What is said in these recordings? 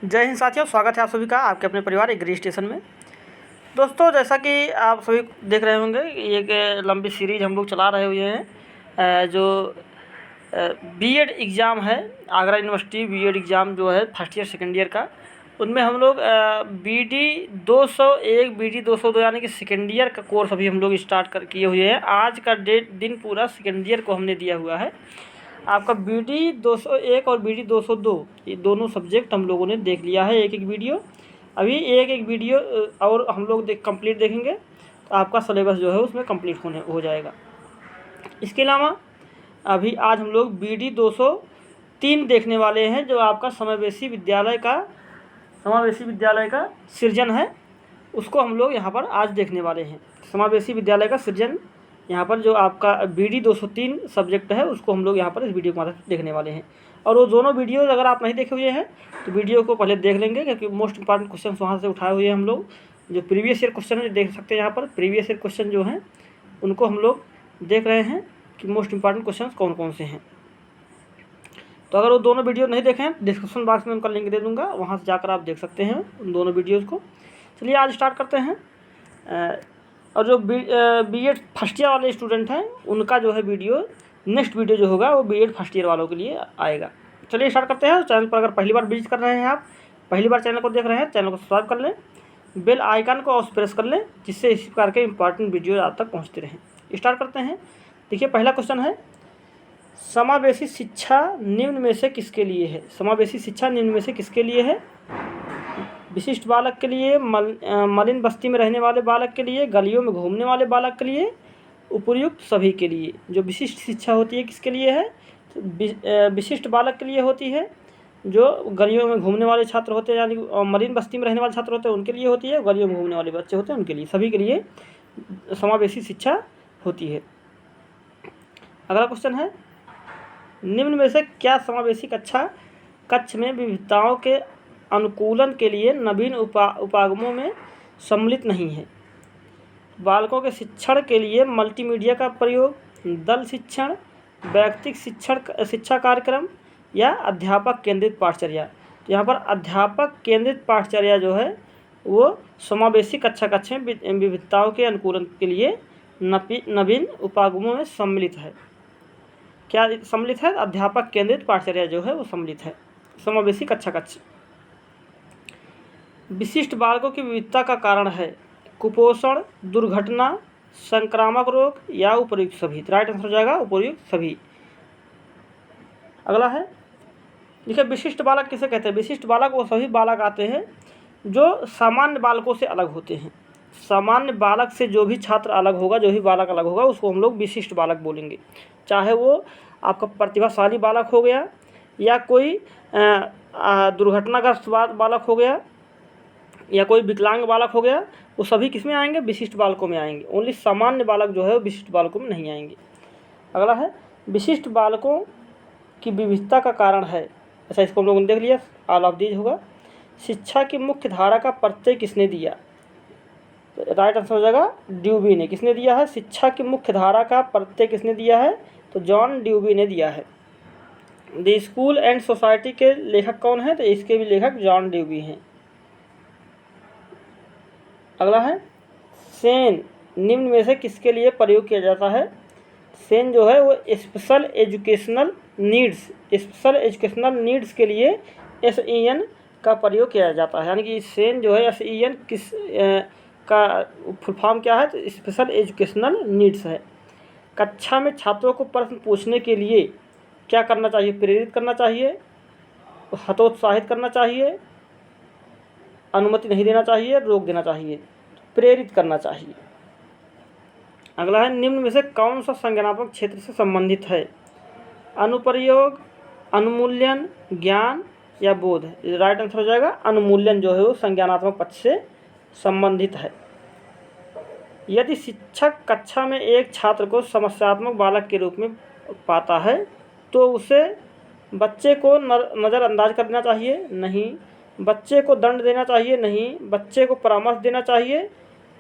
जय हिंद साथियों, स्वागत है आप सभी का आपके अपने परिवार एग्री स्टेशन में। दोस्तों, जैसा कि आप सभी देख रहे होंगे, एक लंबी सीरीज हम लोग चला रहे हुए हैं। जो बीएड एग्ज़ाम है, आगरा यूनिवर्सिटी बीएड एग्ज़ाम जो है फर्स्ट ईयर सेकेंड ईयर का, उनमें हम लोग BD 201 BD 202 यानी कि सेकेंड ईयर का कोर्स अभी हम लोग स्टार्ट किए हुए हैं। आज का दिन पूरा सेकेंड ईयर को हमने दिया हुआ है। आपका BD 201 और BD 202 ये दोनों सब्जेक्ट हम लोगों ने देख लिया है, एक एक वीडियो। अभी एक वीडियो और हम लोग कंप्लीट देखेंगे तो आपका सिलेबस जो है उसमें कंप्लीट हो जाएगा। इसके अलावा अभी आज हम लोग BD 203 देखने वाले हैं, जो आपका समावेशी विद्यालय का सृजन है, उसको हम लोग यहाँ पर आज देखने वाले हैं। समावेशी विद्यालय का सृजन यहाँ पर जो आपका BD 203 सब्जेक्ट है, उसको हम लोग यहाँ पर इस वीडियो के माध्यम से देखने वाले हैं। और वो दोनों वीडियो अगर आप नहीं देखे हुए हैं तो वीडियो को पहले देख लेंगे, क्योंकि मोस्ट इंपॉर्टेंट क्वेश्चन वहाँ से उठाए हुए हैं हम लोग। जो प्रीवियस ईयर क्वेश्चन है देख सकते हैं, यहाँ पर प्रीवियस ईयर क्वेश्चन जो हैं उनको हम लोग देख रहे हैं कि मोस्ट इंपॉर्टेंट क्वेश्चन कौन कौन से हैं। तो अगर वो दोनों वीडियो नहीं देखें, डिस्क्रिप्शन बॉक्स में उनका लिंक दे दूँगा, वहाँ से जाकर आप देख सकते हैं उन दोनों वीडियोज़ को। चलिए आज स्टार्ट करते हैं। और जो BEd फर्स्ट ईयर वाले स्टूडेंट हैं, उनका जो है नेक्स्ट वीडियो जो होगा वो BEd फर्स्ट ईयर वालों के लिए आएगा। चलिए स्टार्ट करते हैं। चैनल पर अगर पहली बार विजिट कर रहे हैं, आप पहली बार चैनल को देख रहे हैं, चैनल को सब्सक्राइब कर लें, बेल आइकन को प्रेस कर लें, जिससे इस प्रकार के इंपॉर्टेंट वीडियो आप तक पहुँचते रहें। स्टार्ट करते हैं। देखिए, पहला क्वेश्चन है, समावेशी शिक्षा निम्न में से किसके लिए है? समावेशी शिक्षा निम्न में से किसके लिए है? विशिष्ट बालक के लिए, मलिन बस्ती में रहने वाले बालक के लिए, गलियों में घूमने वाले बालक के लिए, उपर्युक्त सभी के लिए। जो विशिष्ट शिक्षा होती है किसके लिए है? तो विशिष्ट बालक के लिए होती है। जो गलियों में घूमने वाले छात्र होते हैं, यानी मलिन बस्ती में रहने वाले छात्र होते हैं, उनके लिए होती है। गलियों में घूमने वाले बच्चे होते हैं, उनके लिए, सभी के लिए समावेशी शिक्षा होती है। अगला क्वेश्चन है, निम्न में से क्या समावेशी कक्ष में विविधताओं के अनुकूलन के लिए नवीन उपागमों में सम्मिलित नहीं है? बालकों के शिक्षण के लिए मल्टीमीडिया का प्रयोग, दल शिक्षण, व्यक्तिगत शिक्षा कार्यक्रम या अध्यापक केंद्रित पाठचर्या। तो यहाँ पर अध्यापक केंद्रित पाठचर्या जो है वो समावेशी कक्ष में विविधताओं के अनुकूलन के लिए नवीन उपागमों में सम्मिलित है। क्या सम्मिलित है? अध्यापक केंद्रित पाठचर्या जो है वो सम्मिलित है समावेशी कक्ष। विशिष्ट बालकों की विविधता का कारण है कुपोषण, दुर्घटना, संक्रामक रोग या उपर्युक्त सभी। राइट आंसर हो जाएगा उपर्युक्त सभी। अगला है, देखिए, विशिष्ट बालक किसे कहते हैं? विशिष्ट बालक वो सभी बालक आते हैं जो सामान्य बालकों से अलग होते हैं। सामान्य बालक से जो भी छात्र अलग होगा, जो भी बालक अलग होगा, उसको हम लोग विशिष्ट बालक बोलेंगे। चाहे वो आपका प्रतिभाशाली बालक हो गया, या कोई दुर्घटनाग्रस्त बालक हो गया, या कोई विकलांग बालक हो गया, वो सभी किस में आएंगे? विशिष्ट बालकों में आएंगे। ओनली सामान्य बालक जो है वो विशिष्ट बालकों में नहीं आएंगे। अगला है, विशिष्ट बालकों की विविधता का कारण है। अच्छा, इसको हम लोगों ने देख लिया, ऑल ऑफ दीज होगा। शिक्षा की मुख्य धारा का प्रत्यय किसने दिया? तो राइट आंसर हो जाएगा ड्यूबी ने। किसने दिया है? शिक्षा की मुख्य धारा का प्रत्यय किसने दिया है? तो जॉन ड्यूबी ने दिया है। द स्कूल एंड सोसाइटी के लेखक कौन है? तो इसके भी लेखक जॉन ड्यूबी हैं। अगला है, सेन निम्न में से किसके लिए प्रयोग किया जाता है? सेन जो है वो स्पेशल एजुकेशनल नीड्स के लिए SEN का प्रयोग किया जाता है। यानी कि सेन जो है SEN किस का फुल फॉर्म क्या है? तो स्पेशल एजुकेशनल नीड्स है। कक्षा में छात्रों को प्रश्न पूछने के लिए क्या करना चाहिए? प्रेरित करना चाहिए, हतोत्साहित करना चाहिए, अनुमति नहीं देना चाहिए, रोक देना चाहिए। प्रेरित करना चाहिए। अगला है, निम्न में से कौन सा संज्ञानात्मक क्षेत्र से संबंधित है? अनुप्रयोग, अनुमूल्यन, ज्ञान या बोध। राइट आंसर हो जाएगा अनुमूल्यन जो है वो संज्ञानात्मक पक्ष से संबंधित है। यदि शिक्षक कक्षा में एक छात्र को समस्यात्मक बालक के रूप में पाता है तो उसे बच्चे को नज़रअंदाज करना चाहिए? नहीं। बच्चे को दंड देना चाहिए? नहीं। बच्चे को परामर्श देना चाहिए?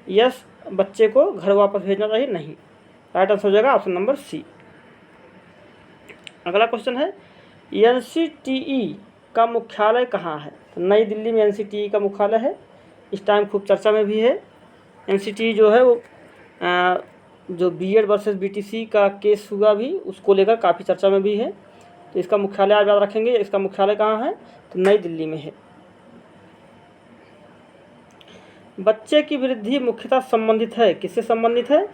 यस। बच्चे को घर वापस भेजना चाहिए? नहीं। राइट आंसर हो जाएगा ऑप्शन नंबर सी। अगला क्वेश्चन है, NCTE का मुख्यालय कहाँ है? तो नई दिल्ली में NCTE का मुख्यालय है। इस टाइम खूब चर्चा में भी है। NCTE जो है वो जो BED वर्सेस BTC का केस हुआ भी, उसको लेकर काफ़ी चर्चा में भी है। तो इसका मुख्यालय आप याद रखेंगे। इसका मुख्यालय कहाँ है? तो नई दिल्ली में है। बच्चे की वृद्धि मुख्यतः संबंधित है, किससे संबंधित है?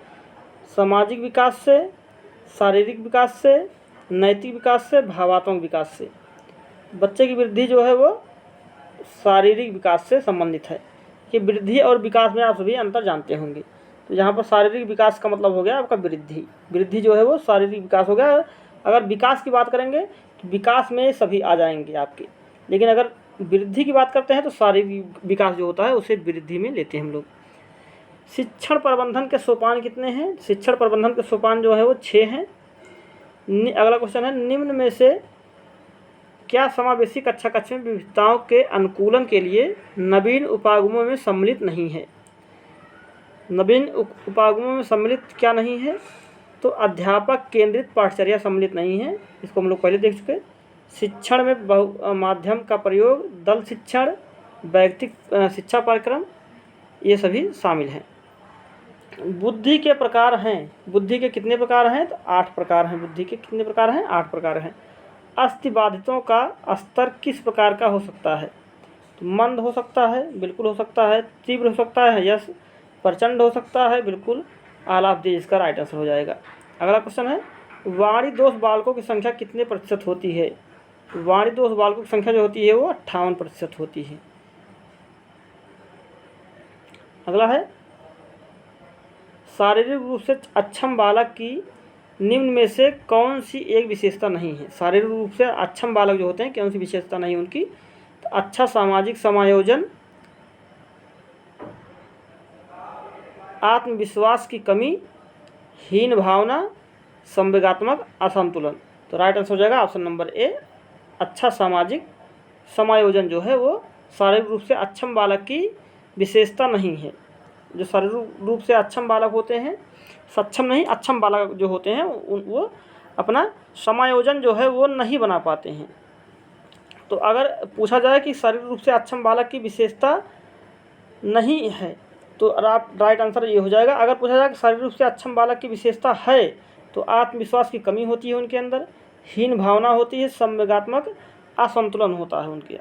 सामाजिक विकास से, शारीरिक विकास से, नैतिक विकास से, भावात्मक विकास से। बच्चे की वृद्धि जो है वो शारीरिक विकास से संबंधित है। कि वृद्धि और विकास में आप सभी अंतर जानते होंगे। तो यहाँ पर शारीरिक विकास का मतलब हो गया आपका वृद्धि। वृद्धि जो है वो शारीरिक विकास हो गया। अगर विकास की बात करेंगे तो विकास में सभी आ जाएंगे आपके, लेकिन अगर वृद्धि की बात करते हैं तो शारीरिक विकास जो होता है उसे वृद्धि में लेते हैं हम लोग। शिक्षण प्रबंधन के सोपान कितने हैं? शिक्षण प्रबंधन के सोपान जो है वो 6 हैं। अगला क्वेश्चन है, निम्न में से क्या समावेशी कक्षा कक्ष में विविधताओं के अनुकूलन के लिए नवीन उपागमों में सम्मिलित नहीं है? नवीन उपागमों में सम्मिलित क्या नहीं है? तो अध्यापक केंद्रित पाठचर्या सम्मिलित नहीं है, इसको हम लोग पहले देख चुके। शिक्षण में बहु माध्यम का प्रयोग, दल शिक्षण, वैयक्तिक शिक्षा कार्यक्रम, ये सभी शामिल हैं। बुद्धि के प्रकार हैं। बुद्धि के कितने प्रकार हैं? तो 8 प्रकार हैं। बुद्धि के कितने प्रकार हैं? 8 प्रकार हैं। अस्थिबाधितों का स्तर किस प्रकार का हो सकता है? तो मंद हो सकता है, बिल्कुल हो सकता है। तीव्र हो सकता है, यस। प्रचंड हो सकता है, बिल्कुल। ऑल ऑफ दिस इसका राइट आंसर हो जाएगा। अगला क्वेश्चन है, वाणी दोष बालकों की संख्या कितने प्रतिशत होती है? वाणी दोष बालकों की संख्या जो होती है वो 58% होती है। अगला है, शारीरिक रूप से अक्षम बालक की निम्न में से कौन सी एक विशेषता नहीं है? शारीरिक रूप से अक्षम बालक जो होते हैं कौन सी विशेषता नहीं उनकी? तो अच्छा सामाजिक समायोजन, आत्मविश्वास की कमी, हीन भावना, संवेगात्मक असंतुलन। तो राइट आंसर हो जाएगा ऑप्शन नंबर ए, अच्छा सामाजिक समायोजन जो है वो शारीरिक रूप से अक्षम बालक की विशेषता नहीं है। जो शारीरिक रूप से अक्षम बालक होते हैं, सक्षम नहीं अक्षम बालक जो होते हैं वो अपना समायोजन जो है वो नहीं बना पाते हैं। तो अगर पूछा जाए कि शारीरिक रूप से अक्षम बालक की विशेषता नहीं है तो राइट आंसर ये हो जाएगा। अगर पूछा जाए कि शारीरिक रूप से अक्षम बालक की विशेषता है तो आत्मविश्वास की कमी होती है उनके अंदर, हीन भावना होती है, संवेगात्मक असंतुलन होता है उनके।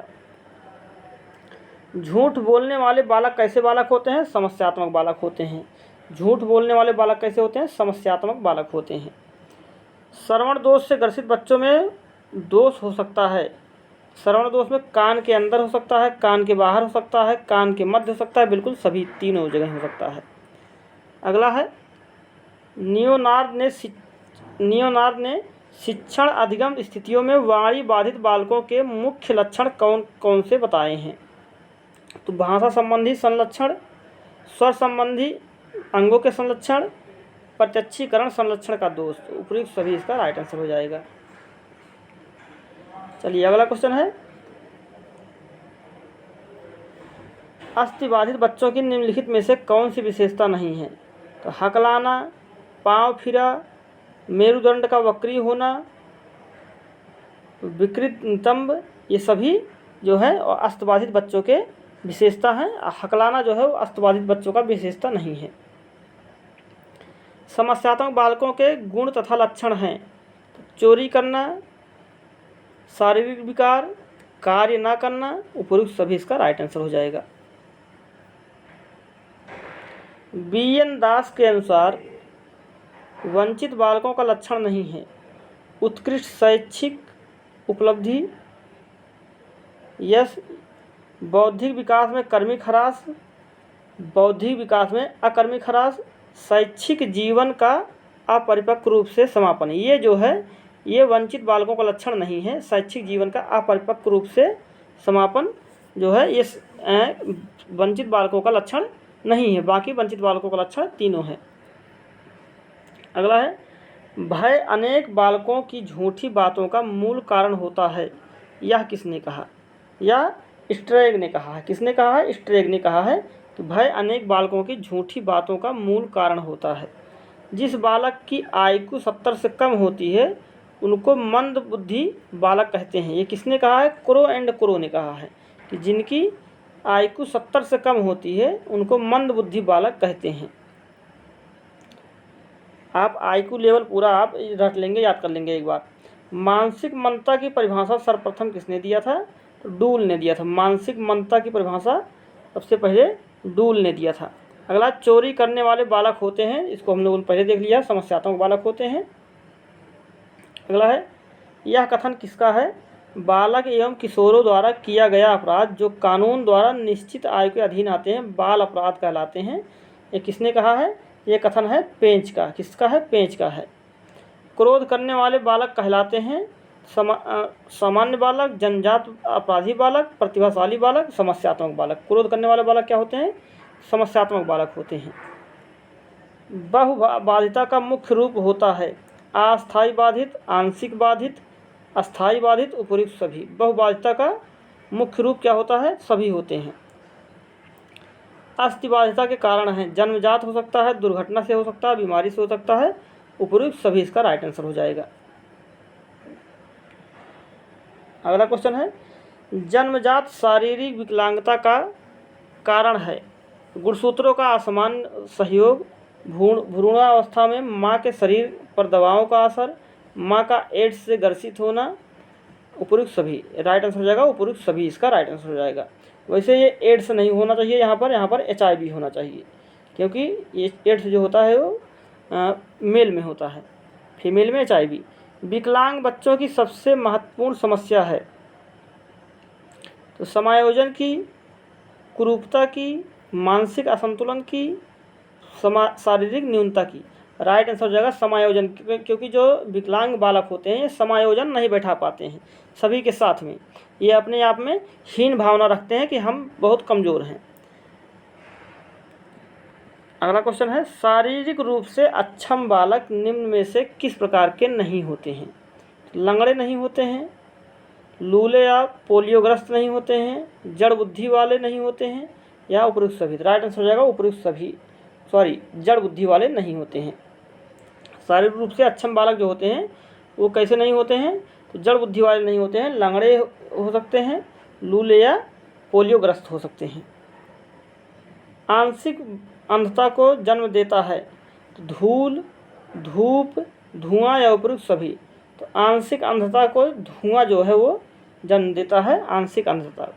झूठ बोलने वाले बालक कैसे बालक होते हैं? समस्यात्मक बालक होते हैं। झूठ बोलने वाले बालक कैसे होते हैं? समस्यात्मक बालक होते हैं। श्रवण दोष से ग्रसित बच्चों में दोष हो सकता है। श्रवण दोष में कान के अंदर हो सकता है, कान के बाहर हो सकता है, कान के मध्य हो सकता है, बिल्कुल सभी तीनों जगह हो सकता है। अगला है, नियोनार्ड ने शिक्षण अधिगम स्थितियों में वाणी बाधित बालकों के मुख्य लक्षण कौन कौन से बताए हैं? तो भाषा संबंधी संलक्षण, स्वर संबंधी अंगों के संलक्षण, प्रत्यक्षीकरण संलक्षण का दोष। तो उपयुक्त सभी इसका राइट आंसर हो जाएगा। चलिए अगला क्वेश्चन है, अस्थिबाधित बच्चों की निम्नलिखित में से कौन सी विशेषता नहीं है? तो हकलाना, पांव फिरा, मेरुदंड का वक्री होना, विकृत नितंब, ये सभी जो है अस्थिबाधित बच्चों के विशेषता है। हकलाना जो है वो अस्थिबाधित बच्चों का विशेषता नहीं है। समस्यात्मक बालकों के गुण तथा लक्षण हैं, चोरी करना, शारीरिक विकार, कार्य न करना, उपयुक्त सभी इसका राइट आंसर हो जाएगा। BN दास के अनुसार वंचित बालकों का लक्षण नहीं है उत्कृष्ट शैक्षिक उपलब्धि, यश, बौद्धिक विकास में कर्मिक ह्रास, बौद्धिक विकास में अकर्मिक ह्रास, शैक्षिक जीवन का अपरिपक्व रूप से समापन। ये जो है ये वंचित बालकों का लक्षण नहीं है। शैक्षिक जीवन का अपरिपक्व रूप से समापन जो है ये वंचित बालकों का लक्षण नहीं है। बाकी वंचित बालकों का लक्षण तीनों है। अगला है, भय अनेक बालकों की झूठी बातों का मूल कारण होता है। यह किसने कहा? या स्ट्रेग ने कहा है। किसने कहा है? स्ट्रेग ने कहा है कि भय अनेक बालकों की झूठी बातों का मूल कारण होता है। जिस बालक की IQ 70 से कम होती है उनको मंद बुद्धि बालक कहते हैं। ये किसने कहा है? क्रो एंड क्रो ने कहा है कि जिनकी IQ 70 से कम होती है उनको मंद बुद्धि बालक कहते हैं। आप IQ लेवल पूरा आप रट लेंगे, याद कर लेंगे एक बार। मानसिक मंदता की परिभाषा सर्वप्रथम किसने दिया था? तो डूल ने दिया था। मानसिक मंदता की परिभाषा सबसे पहले डूल ने दिया था। अगला, चोरी करने वाले बालक होते हैं, इसको हम लोगों ने पहले देख लिया, समस्यात्मक बालक होते हैं। अगला है, यह कथन किसका है? बालक एवं किशोरों द्वारा किया गया अपराध जो कानून द्वारा निश्चित आयु के अधीन आते हैं बाल अपराध कहलाते हैं। ये किसने कहा है? ये कथन है पेंच का। किसका है? पेंच का है। क्रोध करने वाले बालक कहलाते हैं सामान्य बालक, जनजात अपराधी बालक, प्रतिभाशाली बालक, समस्यात्मक बालक। क्रोध करने वाले बालक क्या होते हैं? समस्यात्मक बालक होते हैं। बहुबाधिता का मुख्य रूप होता है अस्थायी बाधित, आंशिक बाधित, अस्थायी बाधित, उपयुक्त सभी। बहुबाधिता का मुख्य रूप क्या होता है? सभी होते हैं। अस्थायी के कारण है जन्मजात हो सकता है, दुर्घटना से हो सकता है, बीमारी से हो सकता है, उपयुक्त सभी इसका राइट आंसर हो जाएगा। अगला क्वेश्चन है, जन्मजात शारीरिक विकलांगता का कारण है गुणसूत्रों का असमान सहयोग, भ्रूणावस्था में माँ के शरीर पर दवाओं का असर, माँ का एड्स से ग्रसित होना, उपयुक्त सभी। राइट आंसर हो जाएगा उपयुक्त सभी, इसका राइट आंसर हो जाएगा। वैसे ये एड्स नहीं होना चाहिए, यहाँ पर HIV होना चाहिए, क्योंकि ये एड्स जो होता है वो मेल में होता है, फीमेल में HIV। विकलांग बच्चों की सबसे महत्वपूर्ण समस्या है तो समायोजन की, कुरूपता की, मानसिक असंतुलन की, शारीरिक न्यूनता की। राइट आंसर हो जाएगा समायोजन, क्योंकि जो विकलांग बालक होते हैं ये समायोजन नहीं बैठा पाते हैं सभी के साथ में। ये अपने आप में हीन भावना रखते हैं कि हम बहुत कमज़ोर हैं। अगला क्वेश्चन है, शारीरिक रूप से अक्षम बालक निम्न में से किस प्रकार के नहीं होते हैं? लंगड़े नहीं होते हैं, लूले या पोलियोग्रस्त नहीं होते हैं, जड़ बुद्धि वाले नहीं होते हैं, या उपयुक्त सभी। राइट आंसर हो जाएगा उपयुक्त सभी, जड़ बुद्धि वाले नहीं होते हैं। शारीरिक रूप से अक्षम बालक जो होते हैं वो कैसे नहीं होते हैं? तो जड़ बुद्धि वाले नहीं होते हैं, लंगड़े हो सकते हैं, लूले या पोलियोग्रस्त हो सकते हैं। आंशिक अंधता को जन्म देता है तो धूल, धूप, धुआं या उपयुक्त सभी। तो आंशिक अंधता को धुआं जो है वो जन्म देता है, आंशिक अंधता।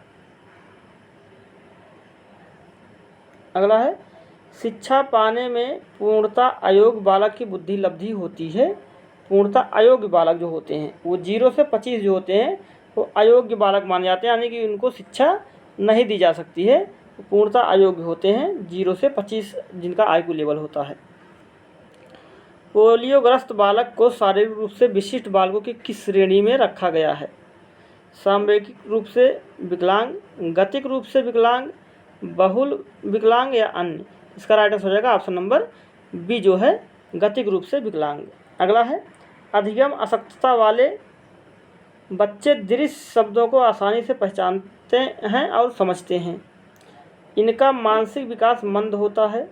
अगला है, शिक्षा पाने में पूर्णता अयोग्य बालक की बुद्धि लब्धि होती है। पूर्णता अयोग्य बालक जो होते हैं वो 0 से 25 जो होते हैं वो अयोग्य बालक माने जाते हैं, यानी कि उनको शिक्षा नहीं दी जा सकती है। पूर्णता अयोग्य होते हैं 0 से 25 जिनका IQ लेवल होता है। पोलियोग्रस्त बालक को शारीरिक रूप से विशिष्ट बालकों की किस श्रेणी में रखा गया है? सांवेगिक रूप से विकलांग, गतिक रूप से विकलांग, बहुल विकलांग या अन्य। इसका राइट आंसर हो जाएगा ऑप्शन नंबर बी जो है गतिक रूप से विकलांग। अगला है, अधिगम अशक्तता वाले बच्चे दृश्य शब्दों को आसानी से पहचानते हैं और समझते हैं। इनका मानसिक विकास मंद होता है।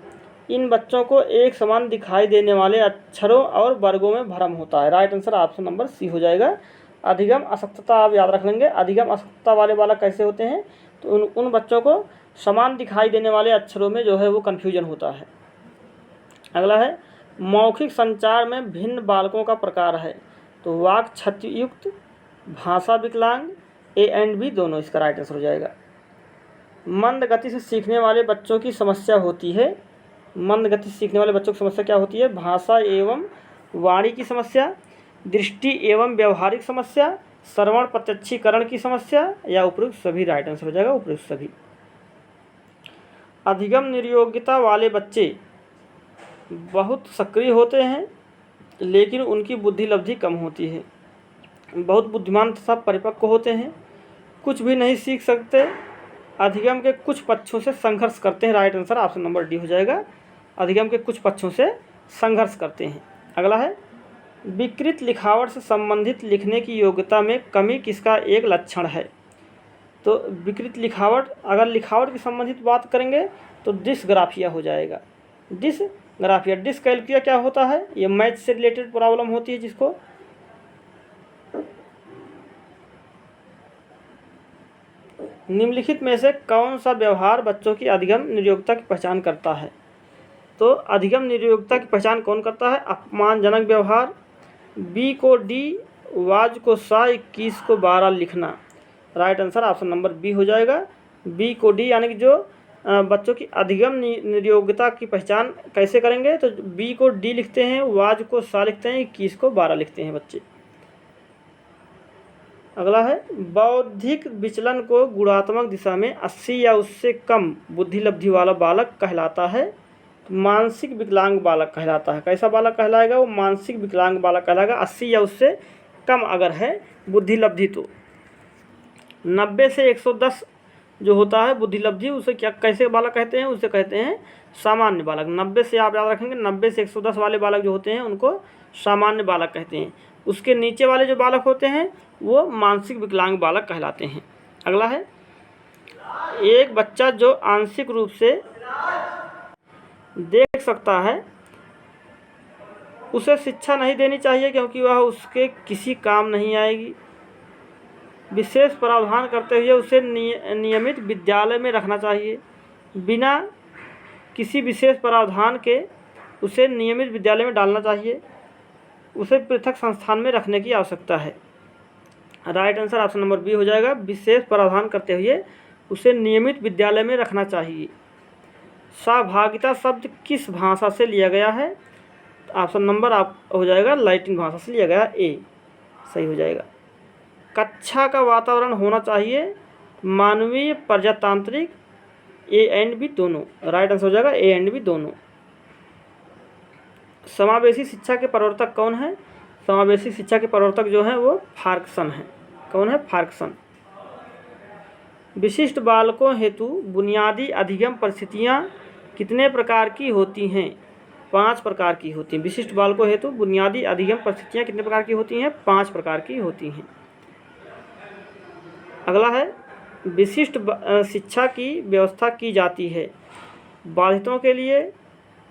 इन बच्चों को एक समान दिखाई देने वाले अक्षरों और वर्गों में भ्रम होता है। Right answer option number C हो जाएगा। अधिगम अशक्तता आप याद रख लेंगे। अधिगम अशक्तता वाले बालक कैसे होते हैं? तो उन बच्चों को समान दिखाई देने वाले अक्षरों में जो है वो कन्फ्यूजन होता है। अगला है, मौखिक संचार में भिन्न बालकों का प्रकार है तो वाक क्षतियुक्त, भाषा विकलांग, A एंड B दोनों। इसका राइट आंसर हो जाएगा। मंद गति से सीखने वाले बच्चों की समस्या होती है। मंद गति से सीखने वाले बच्चों की समस्या क्या होती है? भाषा एवं वाणी की समस्या, दृष्टि एवं व्यवहारिक समस्या, श्रवण प्रत्यक्षीकरण की समस्या, या उपयुक्त सभी। राइट आंसर हो जाएगा उपयुक्त सभी। अधिगम निर्योग्यता वाले बच्चे बहुत सक्रिय होते हैं लेकिन उनकी बुद्धि लब्धि कम होती है। बहुत बुद्धिमान तथा परिपक्व होते हैं, कुछ भी नहीं सीख सकते, अधिगम के कुछ पक्षों से संघर्ष करते हैं। Right answer option number D हो जाएगा। अधिगम के कुछ पक्षों से संघर्ष करते हैं। अगला है, विकृत लिखावट से संबंधित लिखने की योग्यता में कमी किसका एक लक्षण है? तो विकृत लिखावट, अगर लिखावट की संबंधित बात करेंगे तो डिस्ग्राफिया हो जाएगा। डिस्ग्राफिया, डिस्कैल्कुलिया क्या होता है? ये मैथ से रिलेटेड प्रॉब्लम होती है जिसको निम्नलिखित में से कौन सा व्यवहार बच्चों की अधिगम निर्योग्यता की पहचान करता है? तो अधिगम निर्योग्यता की पहचान कौन करता है? अपमानजनक व्यवहार, बी को डी, वाज को सा, 21 को 12 लिखना। Right answer option number B हो जाएगा। बी को डी यानी कि जो बच्चों की अधिगम निर्योग्यता की पहचान कैसे करेंगे, तो बी को डी लिखते हैं, वाज को सा लिखते हैं, 21 को 12 लिखते हैं बच्चे। अगला है बौद्धिक विचलन को गुणात्मक दिशा में 80 या उससे कम बुद्धि लब्धि वाला बालक कहलाता है। मानसिक विकलांग बालक कहलाता है। कैसा बालक कहलाएगा? वो मानसिक विकलांग बालक कहलाएगा। 80 या उससे कम अगर है बुद्धि लब्धि तो। 90 से 110 जो होता है बुद्धि लब्धि, उसे क्या कैसे बालक कहते हैं? उसे कहते हैं सामान्य बालक। 90 से आप याद रखेंगे, 90 से 110 वाले बालक जो होते हैं उनको सामान्य बालक कहते हैं। उसके नीचे वाले जो बालक होते हैं वो मानसिक विकलांग बालक कहलाते हैं। अगला है एक बच्चा जो आंशिक रूप से देख सकता है उसे शिक्षा नहीं देनी चाहिए क्योंकि वह उसके किसी काम नहीं आएगी। विशेष प्रावधान करते हुए उसे नियमित विद्यालय में रखना चाहिए। बिना किसी विशेष प्रावधान के उसे नियमित विद्यालय में डालना चाहिए। उसे पृथक संस्थान में रखने की आवश्यकता है। Right answer option number B हो जाएगा। विशेष प्रावधान करते हुए उसे नियमित विद्यालय में रखना चाहिए। सहभागिता शब्द किस भाषा से लिया गया है? ऑप्शन नंबर आप हो जाएगा लैटिन भाषा से लिया गया, ए सही हो जाएगा। कक्षा का वातावरण होना चाहिए मानवीय प्रजातांत्रिक, ए एंड बी दोनों। राइट आंसर हो जाएगा ए एंड बी दोनों। समावेशी शिक्षा के प्रवर्तक कौन है? समावेशी शिक्षा के प्रवर्तक जो हैं वो फार्कसन है। कौन है? फार्कसन। विशिष्ट बालकों हेतु बुनियादी अधिगम परिस्थितियाँ कितने प्रकार की होती हैं? 5 प्रकार की होती हैं। विशिष्ट बालकों हेतु बुनियादी अधिगम परिस्थितियाँ कितने प्रकार की होती हैं? 5 प्रकार की होती हैं। अगला है विशिष्ट शिक्षा की व्यवस्था की जाती है बाधितों के लिए,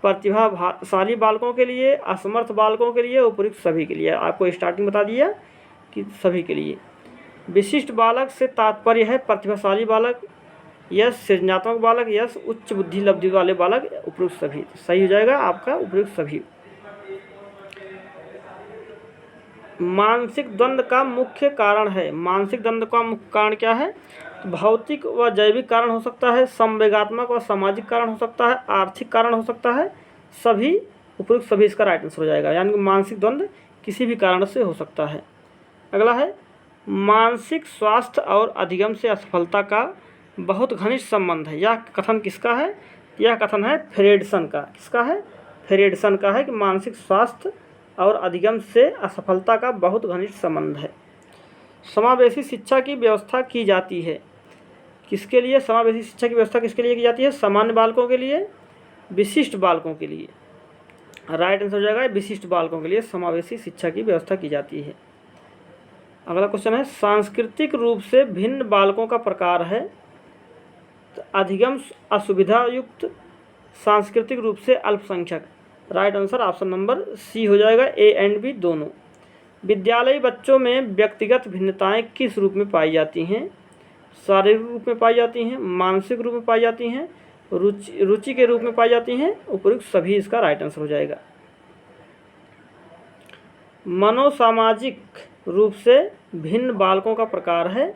प्रतिभाशाली बालकों के लिए, असमर्थ बालकों के लिए, उपयुक्त सभी के लिए। आपको स्टार्टिंग बता दिया कि सभी के लिए। विशिष्ट बालक से तात्पर्य है प्रतिभाशाली बालक, यस सृजनात्मक बालक, यस उच्च बुद्धि लब्धि वाले बालक, उपयुक्त सभी। सही हो जाएगा आपका उपयुक्त सभी। मानसिक द्वंद्व का मुख्य कारण है। मानसिक द्वंद्व का मुख्य कारण क्या है? भौतिक व जैविक कारण हो सकता है, संवेगात्मक व सामाजिक कारण हो सकता है, आर्थिक कारण हो सकता है, सभी उपयुक्त सभी इसका राइट आंसर हो जाएगा। यानी कि मानसिक द्वंद्व किसी भी कारण से हो सकता है। अगला है मानसिक स्वास्थ्य और अधिगम से असफलता का बहुत घनिष्ठ संबंध है। यह कथन किसका है? यह कथन है फ्रेडसन का। किसका है? फ्रेडसन का है कि मानसिक स्वास्थ्य और अधिगम से असफलता का बहुत घनिष्ठ संबंध है। समावेशी शिक्षा की व्यवस्था की जाती है किसके लिए? समावेशी शिक्षा की व्यवस्था किसके लिए की जाती है? सामान्य बालकों के लिए, विशिष्ट बालकों के लिए। राइट आंसर हो जाएगा विशिष्ट बालकों के लिए समावेशी शिक्षा की व्यवस्था की जाती है। अगला क्वेश्चन है सांस्कृतिक रूप से भिन्न बालकों का प्रकार है। तो अधिगम असुविधा युक्त, सांस्कृतिक रूप से अल्पसंख्यक। Right answer option number C हो जाएगा, ए एंड बी दोनों। विद्यालयी बच्चों में व्यक्तिगत भिन्नताएं किस रूप में पाई जाती हैं? शारीरिक रूप में पाई जाती हैं, मानसिक रूप में पाई जाती हैं, रुचि के रूप में पाई जाती हैं, उपयुक्त सभी इसका राइट आंसर हो जाएगा। मनोसामाजिक रूप से भिन्न बालकों का प्रकार है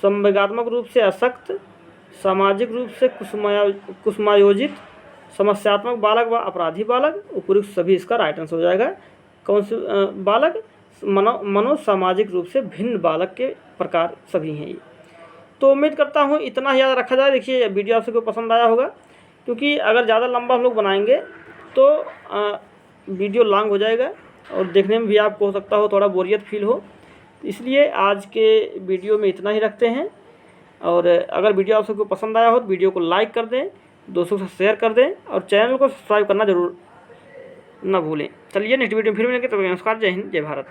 संवेगात्मक रूप से अशक्त, सामाजिक रूप से कुसुमायोजित, समस्यात्मक बालक व अपराधी बालक, उपयुक्त सभी इसका राइट आंसर हो जाएगा। कौन से बालक? मनोसामाजिक रूप से भिन्न बालक के प्रकार सभी हैं ये। तो उम्मीद करता हूँ इतना ही याद रखा जाए। देखिए वीडियो आप सबको पसंद आया होगा, क्योंकि अगर ज़्यादा लंबा हम लोग बनाएंगे तो वीडियो लॉन्ग हो जाएगा और देखने में भी आपको हो सकता हो थोड़ा बोरियत फील हो। इसलिए आज के वीडियो में इतना ही रखते हैं। और अगर वीडियो आप सबको पसंद आया हो तो वीडियो को लाइक कर दें, दोस्तों के साथ शेयर कर दें और चैनल को सब्सक्राइब करना जरूर ना भूलें। चलिए नेक्स्ट वीडियो में फिर मिलेंगे। तब नमस्कार, जय हिंद, जय भारत।